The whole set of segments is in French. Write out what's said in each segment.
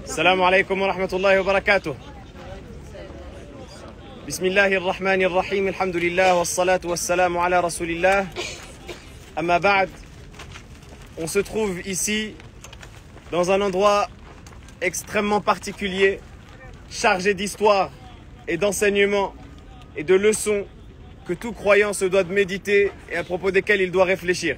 السلام عليكم ورحمة الله وبركاته. بسم الله الرحمن الرحيم. الحمد لله والصلاة والسلام على رسول الله. Amma ba'd, on se trouve ici dans un endroit extrêmement particulier, chargé d'histoire et d'enseignements et de leçons que tout croyant se doit de méditer et à propos desquels il doit réfléchir.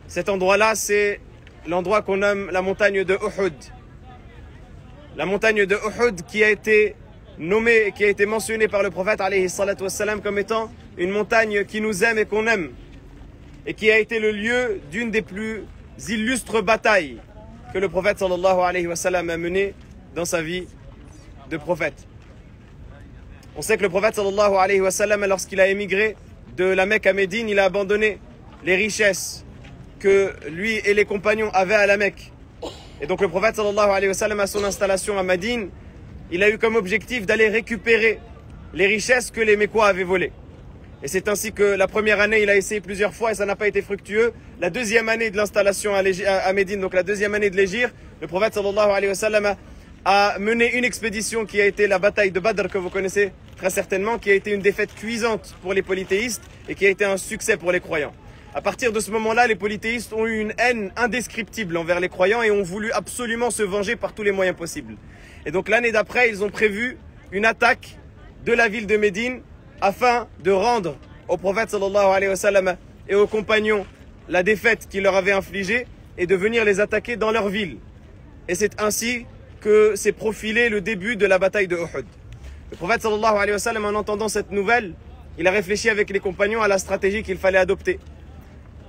Cet endroit-là, c'est l'endroit qu'on nomme la montagne de Uhud. La montagne de Uhud qui a été nommée et qui a été mentionnée par le prophète alayhi salatu wassalam comme étant une montagne qui nous aime et qu'on aime, et qui a été le lieu d'une des plus illustres batailles que le prophète sallallahu alayhi wa sallam a menées dans sa vie de prophète. On sait que le prophète sallallahu alayhi wa sallam, lorsqu'il a émigré de la Mecque à Médine, il a abandonné les richesses que lui et les compagnons avaient à la Mecque. Et donc le prophète sallallahu alayhi wa sallam, à son installation à Médine, il a eu comme objectif d'aller récupérer les richesses que les Mécois avaient volées. Et c'est ainsi que la première année, il a essayé plusieurs fois et ça n'a pas été fructueux. La deuxième année de l'installation à Médine, donc la deuxième année de l'Hégire, le prophète sallallahu alayhi wa sallam a mené une expédition qui a été la bataille de Badr, que vous connaissez très certainement, qui a été une défaite cuisante pour les polythéistes et qui a été un succès pour les croyants. À partir de ce moment-là, les polythéistes ont eu une haine indescriptible envers les croyants et ont voulu absolument se venger par tous les moyens possibles. Et donc l'année d'après, ils ont prévu une attaque de la ville de Médine afin de rendre au prophète sallallahu alayhi wa sallam et aux compagnons la défaite qu'ils leur avaient infligée et de venir les attaquer dans leur ville. Et c'est ainsi que s'est profilé le début de la bataille de Uhud. Le prophète sallallahu alayhi wa sallam, en entendant cette nouvelle, il a réfléchi avec les compagnons à la stratégie qu'il fallait adopter.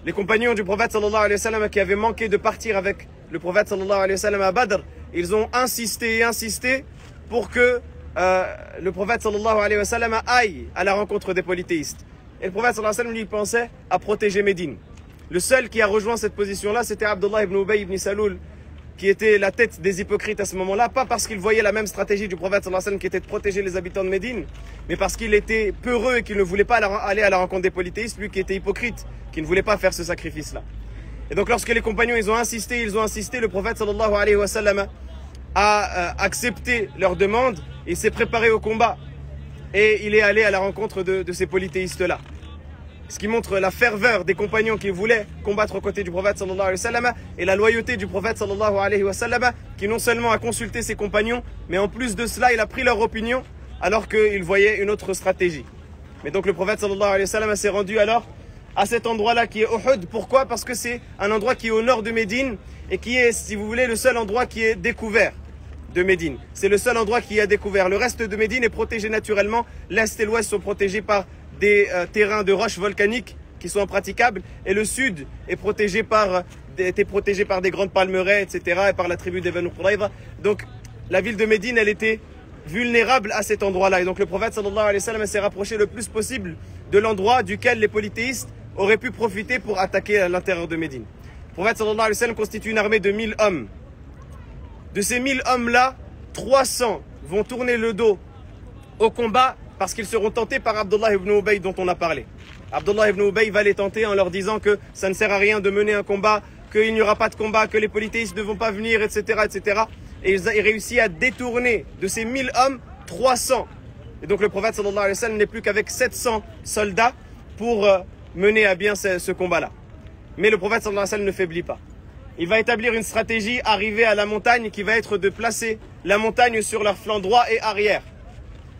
Les compagnons du prophète sallallahu alayhi wa sallam qui avaient manqué de partir avec le prophète sallallahu alayhi wa sallam à Badr, ils ont insisté et insisté pour que le prophète sallallahu alayhi wa sallam aille à la rencontre des polythéistes. Et le prophète sallallahu alayhi wa sallam, lui, pensait à protéger Médine. Le seul qui a rejoint cette position-là, c'était Abdullah ibn Ubay ibn Salul, qui était la tête des hypocrites à ce moment-là, pas parce qu'il voyait la même stratégie du prophète sallallahu alayhi wa sallam qui était de protéger les habitants de Médine, mais parce qu'il était peureux et qu'il ne voulait pas aller à la rencontre des polythéistes, lui qui était hypocrite, qui ne voulait pas faire ce sacrifice-là. Et donc lorsque les compagnons ils ont insisté, le prophète sallallahu alayhi wa sallam a accepté leur demande, il s'est préparé au combat et il est allé à la rencontre de ces polythéistes-là. Ce qui montre la ferveur des compagnons qui voulaient combattre aux côtés du prophète sallallahu alayhi wa sallam et la loyauté du prophète sallallahu alayhi wa sallam qui non seulement a consulté ses compagnons, mais en plus de cela, il a pris leur opinion alors qu'il voyait une autre stratégie. Mais donc le prophète sallallahu alayhi wa sallam s'est rendu alors à cet endroit-là qui est Uhud. Pourquoi? Parce que c'est un endroit qui est au nord de Médine et qui est, si vous voulez, le seul endroit qui est découvert de Médine. C'est le seul endroit qui a découvert. Le reste de Médine est protégé naturellement. L'est et l'ouest sont protégés par des terrains de roches volcaniques qui sont impraticables et le sud est protégé par des grandes palmeraies, etc. et par la tribu des Banu Qurayza. Donc la ville de Médine, elle était vulnérable à cet endroit-là. Et donc le prophète sallallahu alayhi wa sallam s'est rapproché le plus possible de l'endroit duquel les polythéistes auraient pu profiter pour attaquer à l'intérieur de Médine. Le prophète sallallahu alayhi wa sallam constitue une armée de 1000 hommes. De ces 1000 hommes-là, 300 vont tourner le dos au combat parce qu'ils seront tentés par Abdullah ibn Ubay dont on a parlé. Abdullah ibn Ubay va les tenter en leur disant que ça ne sert à rien de mener un combat, qu'il n'y aura pas de combat, que les polythéistes ne vont pas venir, etc. etc. Et il réussit à détourner de ces 1000 hommes 300. Et donc le prophète sallallahu alayhi wa sallam n'est plus qu'avec 700 soldats pour mener à bien ce combat-là. Mais le prophète sallallahu alayhi wa sallam ne faiblit pas. Il va établir une stratégie arrivée à la montagne qui va être de placer la montagne sur leur flanc droit et arrière.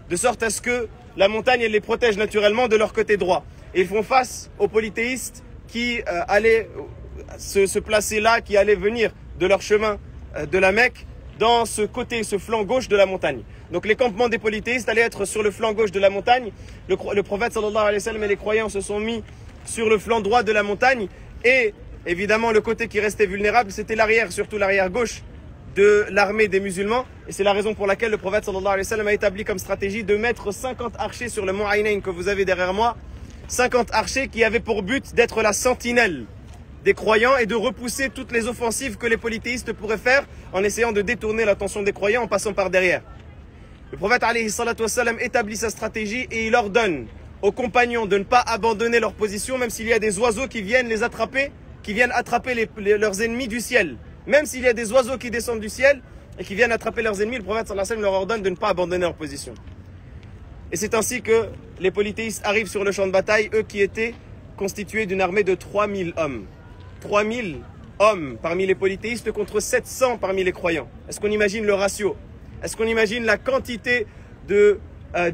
De sorte à ce que la montagne elle les protège naturellement de leur côté droit. Et ils font face aux polythéistes qui allaient se placer là, qui allaient venir de leur chemin de la Mecque dans ce flanc gauche de la montagne. Donc les campements des polythéistes allaient être sur le flanc gauche de la montagne. Le prophète sallallahu alayhi wa sallam et les croyants se sont mis sur le flanc droit de la montagne et évidemment, le côté qui restait vulnérable, c'était l'arrière, surtout l'arrière gauche de l'armée des musulmans. Et c'est la raison pour laquelle le prophète sallallahu alayhi wa sallam a établi comme stratégie de mettre 50 archers sur le mont Aynayn que vous avez derrière moi. 50 archers qui avaient pour but d'être la sentinelle des croyants et de repousser toutes les offensives que les polythéistes pourraient faire en essayant de détourner l'attention des croyants en passant par derrière. Le prophète alayhi salatu wa sallam établit sa stratégie et il ordonne aux compagnons de ne pas abandonner leur position même s'il y a des oiseaux qui viennent les attraper, qui viennent attraper leurs ennemis du ciel. Même s'il y a des oiseaux qui descendent du ciel, et qui viennent attraper leurs ennemis, le prophète sallallahu alayhi wa sallam leur ordonne de ne pas abandonner leur position. Et c'est ainsi que les polythéistes arrivent sur le champ de bataille, eux qui étaient constitués d'une armée de 3000 hommes. 3000 hommes parmi les polythéistes contre 700 parmi les croyants. Est-ce qu'on imagine le ratio? Est-ce qu'on imagine la quantité de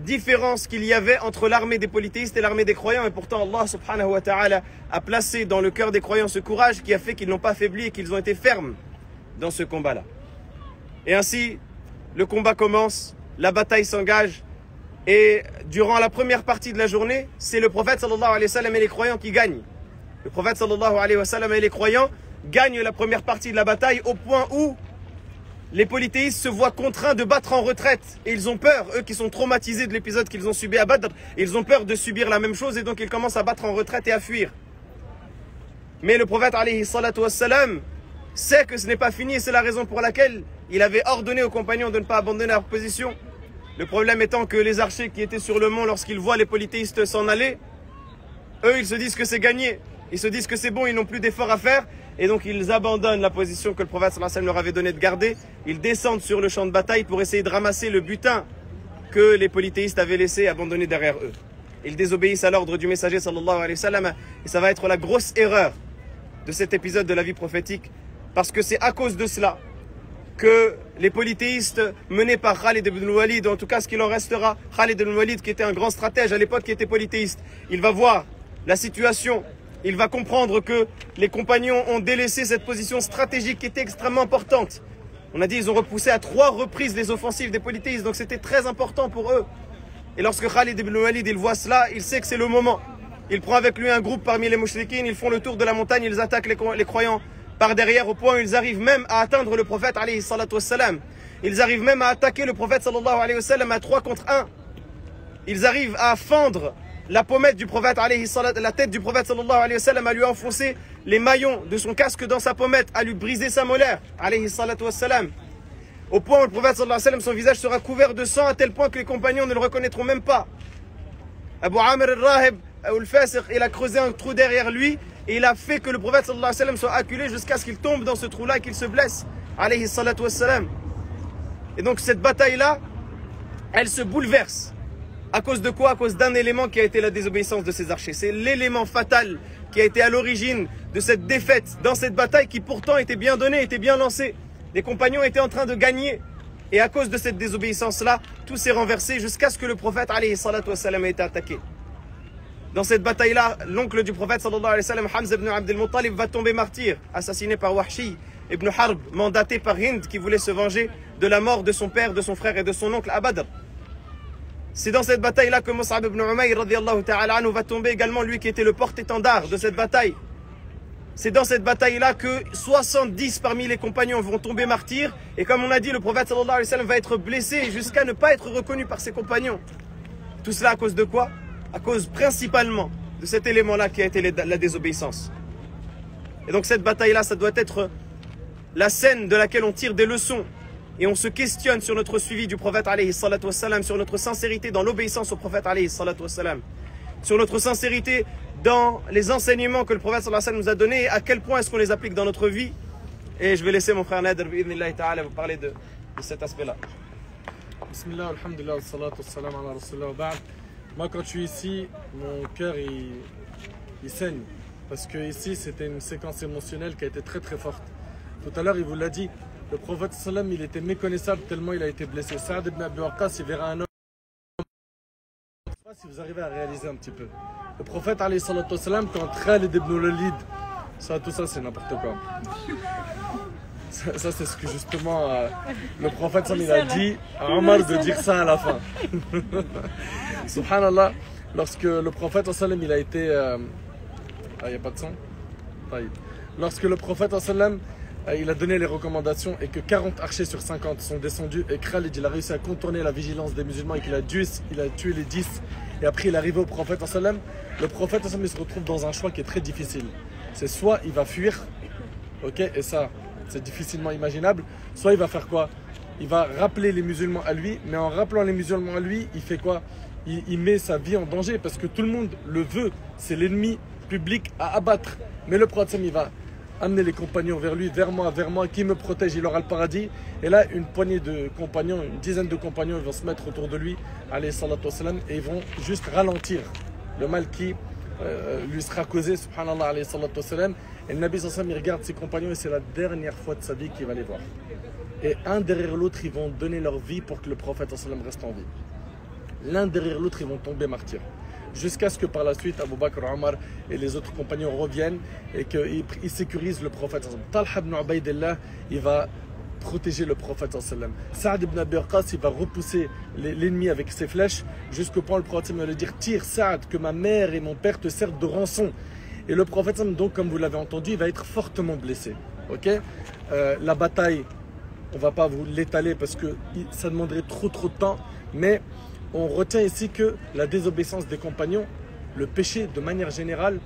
différence qu'il y avait entre l'armée des polythéistes et l'armée des croyants? Et pourtant Allah subhanahu wa ta'ala a placé dans le cœur des croyants ce courage qui a fait qu'ils n'ont pas faibli et qu'ils ont été fermes dans ce combat-là. Et ainsi, le combat commence, la bataille s'engage. Et durant la première partie de la journée, c'est le prophète sallallahu alayhi wa sallam et les croyants qui gagnent. Le prophète sallallahu alayhi wa sallam et les croyants gagnent la première partie de la bataille au point où les polythéistes se voient contraints de battre en retraite. Et ils ont peur, eux qui sont traumatisés de l'épisode qu'ils ont subi à Badr, ils ont peur de subir la même chose et donc ils commencent à battre en retraite et à fuir. Mais le prophète alayhi salatu wassalam sait que ce n'est pas fini et c'est la raison pour laquelle il avait ordonné aux compagnons de ne pas abandonner leur position. Le problème étant que les archers qui étaient sur le mont, lorsqu'ils voient les polythéistes s'en aller, eux ils se disent que c'est gagné. Ils se disent que c'est bon, ils n'ont plus d'efforts à faire. Et donc ils abandonnent la position que le prophète sallallahu alayhi wa sallam leur avait donné de garder. Ils descendent sur le champ de bataille pour essayer de ramasser le butin que les polythéistes avaient laissé abandonner derrière eux. Ils désobéissent à l'ordre du messager sallallahu alayhi wa sallam. Et ça va être la grosse erreur de cet épisode de la vie prophétique. Parce que c'est à cause de cela que les polythéistes menés par Khalid ibn Walid, en tout cas ce qu'il en restera, Khalid ibn Walid qui était un grand stratège à l'époque, qui était polythéiste, il va voir la situation, il va comprendre que les compagnons ont délaissé cette position stratégique qui était extrêmement importante. On a dit ils ont repoussé à 3 reprises les offensives des polythéistes, donc c'était très important pour eux. Et lorsque Khalid ibn Walid il voit cela, il sait que c'est le moment. Il prend avec lui un groupe parmi les mouchriquines, ils font le tour de la montagne, ils attaquent les croyants par derrière au point où ils arrivent même à atteindre le prophète alayhi salatu wassalam. Ils arrivent même à attaquer le prophète sallallahu alayhi wa sallam à 3 contre 1. Ils arrivent à fendre la pommette du prophète alayhi salatu, la tête du prophète sallallahu alayhi wa sallam, à lui enfoncer les maillons de son casque dans sa pommette, à lui briser sa molaire alayhi salatu wassalam. Au point où le prophète sallallahu alayhi wa sallam, son visage sera couvert de sang à tel point que les compagnons ne le reconnaîtront même pas. Abu Amr al-Rahib al-Fasiq, il a creusé un trou derrière lui et il a fait que le prophète sallallahu alayhi wa sallam soit acculé jusqu'à ce qu'il tombe dans ce trou-là et qu'il se blesse alayhi salatu wassalam. Et donc cette bataille-là, elle se bouleverse. À cause de quoi? À cause d'un élément qui a été la désobéissance de ces archers. C'est l'élément fatal qui a été à l'origine de cette défaite dans cette bataille qui pourtant était bien donnée, était bien lancée. Les compagnons étaient en train de gagner. Et à cause de cette désobéissance-là, tout s'est renversé jusqu'à ce que le prophète alayhi salatu wassalam ait été attaqué. Dans cette bataille-là, l'oncle du prophète sallallahu alayhi wa sallam, Hamza ibn Abd al-Muttalib, va tomber martyr, assassiné par Wahshi ibn Harb, mandaté par Hind qui voulait se venger de la mort de son père, de son frère et de son oncle à Badr. C'est dans cette bataille-là que Mus'ab ibn Umayr radiyallahu ta'ala anhu va tomber également, lui qui était le porte-étendard de cette bataille. C'est dans cette bataille-là que 70 parmi les compagnons vont tomber martyrs. Et comme on a dit, le prophète sallallahu alayhi wa sallam va être blessé jusqu'à ne pas être reconnu par ses compagnons. Tout cela à cause de quoi? À cause principalement de cet élément-là qui a été la désobéissance. Et donc cette bataille-là, ça doit être la scène de laquelle on tire des leçons. Et on se questionne sur notre suivi du prophète alayhi salatu wassalam, sur notre sincérité dans l'obéissance au prophète alayhi salatu wassalam, sur notre sincérité dans les enseignements que le prophète sallallahu alayhi wa sallam nous a donnés et à quel point est-ce qu'on les applique dans notre vie. Et je vais laisser mon frère Nader bi'idhnillahi ta'ala vous parler de cet aspect-là. Bismillah, alhamdulillah, salatu wassalam ala rasulillah wa ba'd. Moi quand je suis ici, mon cœur il saigne. Parce que ici c'était une séquence émotionnelle qui a été très très forte. Tout à l'heure il vous l'a dit, le prophète sallam il était méconnaissable tellement il a été blessé. Saad ibn Abi Waqqas il verra un homme. Je ne sais pas si vous arrivez à réaliser un petit peu. Le prophète alayhi salatu wassalam quand Khalid ibn Walid, tout ça c'est n'importe quoi. Ça c'est ce que justement le prophète sallam il a dit à Omar de dire ça à la fin. Subhanallah, lorsque le prophète sallam il a été... il n'y a pas de son. Lorsque le prophète sallam il a donné les recommandations et que 40 archers sur 50 sont descendus et Khalid il a réussi à contourner la vigilance des musulmans et qu'il a tué les 10 et après il est arrivé au prophète sallam, le prophète sallam il se retrouve dans un choix qui est très difficile. C'est soit il va fuir, ok, et ça c'est difficilement imaginable, soit il va faire quoi? Il va rappeler les musulmans à lui, mais en rappelant les musulmans à lui, il fait quoi? Il met sa vie en danger parce que tout le monde le veut, c'est l'ennemi public à abattre. Mais le prophète il va amenez les compagnons vers lui, vers moi, qui me protège, il aura le paradis. Et là, une poignée de compagnons, une dizaine de compagnons, ils vont se mettre autour de lui, alayhi salatu wassalam, et ils vont juste ralentir le mal qui lui sera causé, subhanallah, alayhi salatu wassalam. Et le Nabi sallallahu alayhi wa sallam, il regarde ses compagnons et c'est la dernière fois de sa vie qu'il va les voir. Et un derrière l'autre, ils vont donner leur vie pour que le prophète sallallahu alayhi wa sallam reste en vie. L'un derrière l'autre, ils vont tomber martyrs. Jusqu'à ce que par la suite, Abu Bakr, Omar et les autres compagnons reviennent et qu'ils sécurisent le prophète. Talha ibn Ubaydillah, il va protéger le prophète. Saad ibn Abi Waqqas, il va repousser l'ennemi avec ses flèches jusqu'au point où le prophète va lui dire: tire Saad, que ma mère et mon père te servent de rançon. Et le prophète, donc, comme vous l'avez entendu, il va être fortement blessé. Okay, la bataille, on ne va pas vous l'étaler parce que ça demanderait trop de temps, mais on retient ici que la désobéissance des compagnons, le péché de manière générale,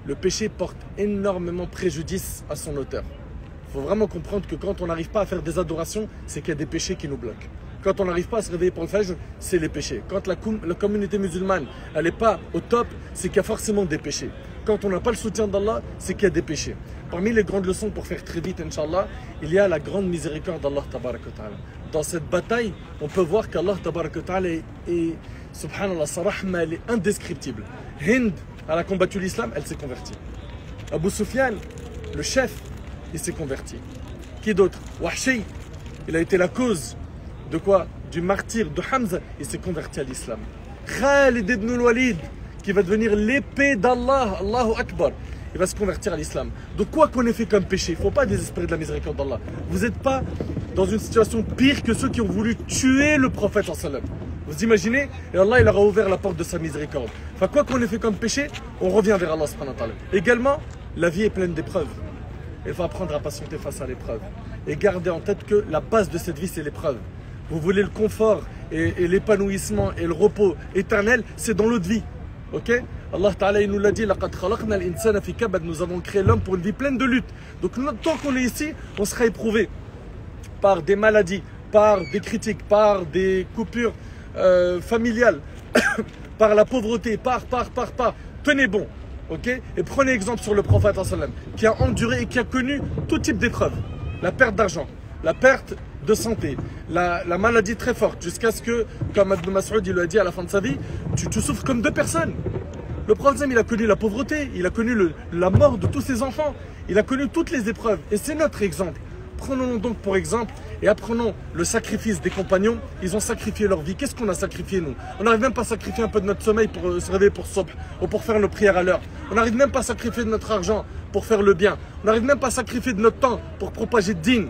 le péché porte énormément préjudice à son auteur. Il faut vraiment comprendre que quand on n'arrive pas à faire des adorations, c'est qu'il y a des péchés qui nous bloquent. Quand on n'arrive pas à se réveiller pour le Fajr, c'est les péchés. Quand la communauté musulmane n'est pas au top, c'est qu'il y a forcément des péchés. Quand on n'a pas le soutien d'Allah, c'est qu'il y a des péchés. Parmi les grandes leçons pour faire très vite, Inch'Allah, il y a la grande miséricorde d'Allah Tabarak wa Ta'ala. Dans cette bataille, on peut voir qu'Allah Tabarak wa Ta'ala est, subhanallah, sa rahma, elle est indescriptible. Hind, elle a combattu l'islam, elle s'est convertie. Abu Sufyan, le chef, il s'est converti. Qui d'autre? Wahshi, il a été la cause de quoi? Du martyr de Hamza, il s'est converti à l'islam. Khalid ibn al-Walid, qui va devenir l'épée d'Allah, Allahu Akbar, il va se convertir à l'islam. Donc quoi qu'on ait fait comme péché, il ne faut pas désespérer de la miséricorde d'Allah. Vous n'êtes pas dans une situation pire que ceux qui ont voulu tuer le prophète sallam. Vous imaginez? Et Allah, il leur a ouvert la porte de sa miséricorde. Enfin, quoi qu'on ait fait comme péché, on revient vers Allah subhanahu wa ta'ala. Également, la vie est pleine d'épreuves. Il faut apprendre à patienter face à l'épreuve. Et garder en tête que la base de cette vie, c'est l'épreuve. Vous voulez le confort et l'épanouissement et le repos éternel, c'est dans l'autre vie. Ok? Allah Ta'ala, il nous l'a dit, nous avons créé l'homme pour une vie pleine de luttes. Donc tant qu'on est ici, on sera éprouvé par des maladies, par des critiques, par des coupures familiales, par la pauvreté, par. Tenez bon, ok? Et prenez exemple sur le prophète sallam, qui a enduré et qui a connu tout type d'épreuves. La perte d'argent, la perte de santé, la maladie très forte, jusqu'à ce que, comme Ibn Mas'ud il lui a dit à la fin de sa vie, tu souffres comme deux personnes. Le prophète, il a connu la pauvreté, il a connu la mort de tous ses enfants, il a connu toutes les épreuves. Et c'est notre exemple. Prenons-le donc pour exemple et apprenons le sacrifice des compagnons. Ils ont sacrifié leur vie. Qu'est-ce qu'on a sacrifié nous? On n'arrive même pas à sacrifier un peu de notre sommeil pour se réveiller pour Subh ou pour faire nos prières à l'heure. On n'arrive même pas à sacrifier de notre argent pour faire le bien. On n'arrive même pas à sacrifier de notre temps pour propager le din.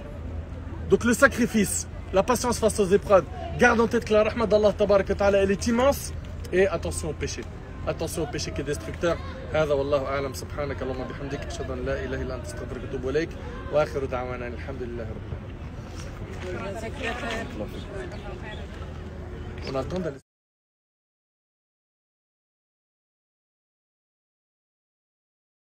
Donc le sacrifice, la patience face aux épreuves. Garde en tête que la rahma d'Allah tabarak wa ta'ala, elle est immense. Et attention au péché. Attention au péché qui est destructeur. هذا والله أعلم سبحانك اللهم وبحمدك أشهد أن لا إله إلا أنت أستغفرك وأتوب إليك وآخر دعوانا الحمد لله رب العالمين. On attend d'aller